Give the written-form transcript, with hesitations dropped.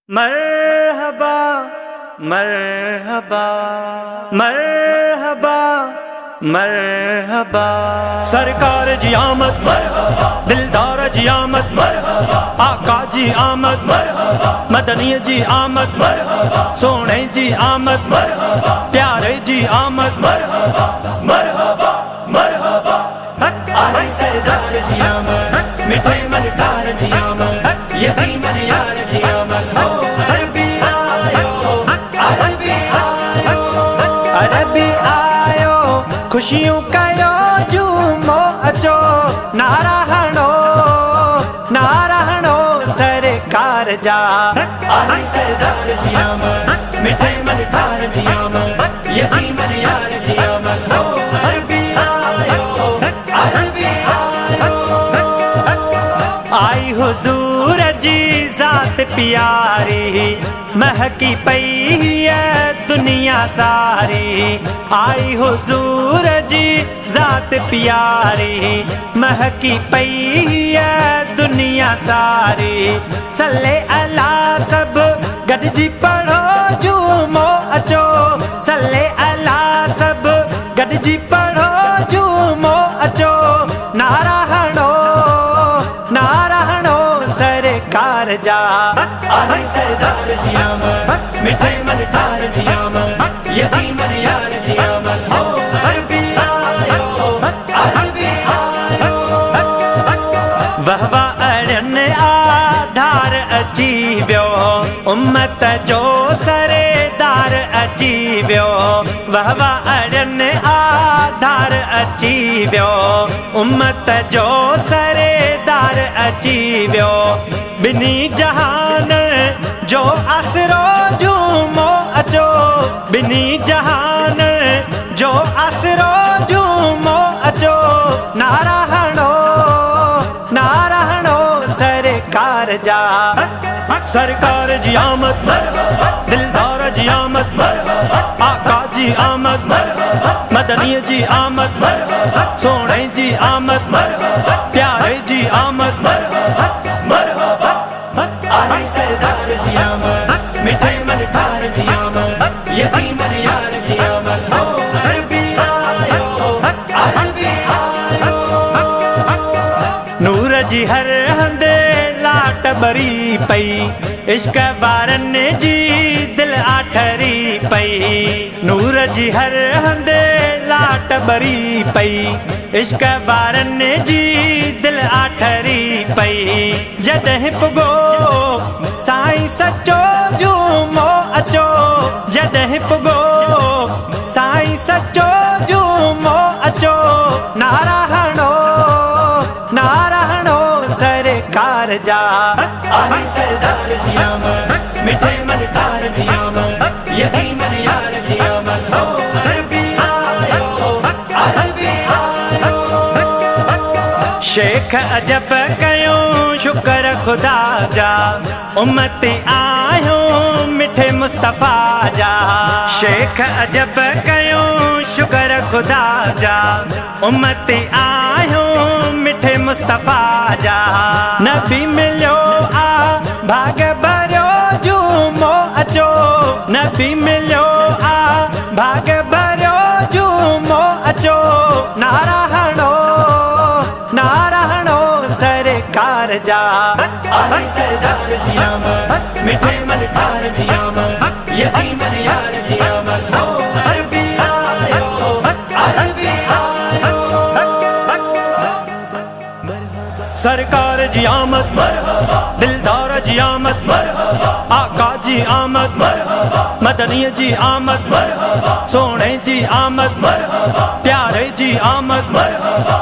मरहबा मरहबा मरहबा मरहबा। सरकार जी आमद मरहबा, दिलदार जी आमद मरहबा, आका जी आमद मरहबा, मदनी जी आमद मरहबा, सोने जी आमद मरहबा, प्यारे जी आमद मरहबा मरहबा मरहबा। आए सरदार जी आमद, मिठे मनकार जी आमद, यतीम यार जी आमद हो। अरबी आयो, अरबी आयो, अरबी आयो, खुशियों का यो झूमो अचो, नारा हणो सरकार जा। आए सरदार जी आमद, मिठे मनकार जी आमद, यतीम यार जी आमद हो। अरबी आयो, अरबी आयो। आई हुजूर जी जात प्यारी, महकी पई है दुनिया सारी। आई हुजूर जी जात प्यारी, महकी पई है दुनिया सारी। सल्ले अला सब गॾिजी पढ़ो झूमो अचो, सल्ले अला सब गॾिजी पढ़ो झूमो अचो, नारा हणो सरकार जा। आए सरदार जी आमद, मिठे मनकार जी आमद, यतीम यार जी आमद हो। अरबी आयो, अरबी आयो। वहवा अड़न आधार अची वियो, उम्मत जो सरेदार अची वियो। वहवा अड़न आधार अची वियो, उम्मत जो सरेदार अची वियो। बिनी जहान जो आसरो झूमो अचो, बिनी जहान जो आसरो झूमो अचो, नारा हणो सरकार जा। सरकार जी आमद मरहबा, दिलदार जी आमद मरहबा, आका जी आमद मरहबा, मदनी जी आमद मरहबा, सोने जी आमद मरहबा, प्यारे जी आमद मरहबा मरहबा। आए सरदार जी आमद, मिठे मनकार जी आमद, यतीम यार जी आमद हो। अरबी आयो, अरबी आयो। नूर जी हर हंदे लाट बरी पई, इश्क बारन जी दिल आठरी पई। नूर जी हर हंदे लाट बरी पई, इश्क बारन जी दिल आठरी पई। जॾहिं पुगो साईं सचो झूमो अचो, जॾहिं पुगो साईं सचो झूमो अचो, नारा हणो सरकार जा। आए सरदार जी आमद, मिठे मनकार जी आमद, यतीम यार जी आमद हो। अरबी आयो, अरबी आयो। शेख अजब कयो शुक्र खुदा जा, उम्मती आयो मिठे मुस्तफा जा। शेख अजब कयो शुक्र खुदा जा, उम्मती आयो मिठे मुस्तफा जा। नबी मिलियो आ भाग भरियो झूमो अचो, नबी मिलियो आ भाग भरियो झूमो अचो, नारा हणो सरकार जा। आए सरदार जी आमद, मिठे मनकार जी आमद, यतीम यार जी आमद हो। अरबी आयो, अरबी आयो। सरकार जी आमद मरहबा, दिलदार जी आमद मरहबा, आका जी आमद मरहबा, मदनी जी आमद मरहबा, सोने जी आमद मरहबा, प्यारे जी आमद मरहबा।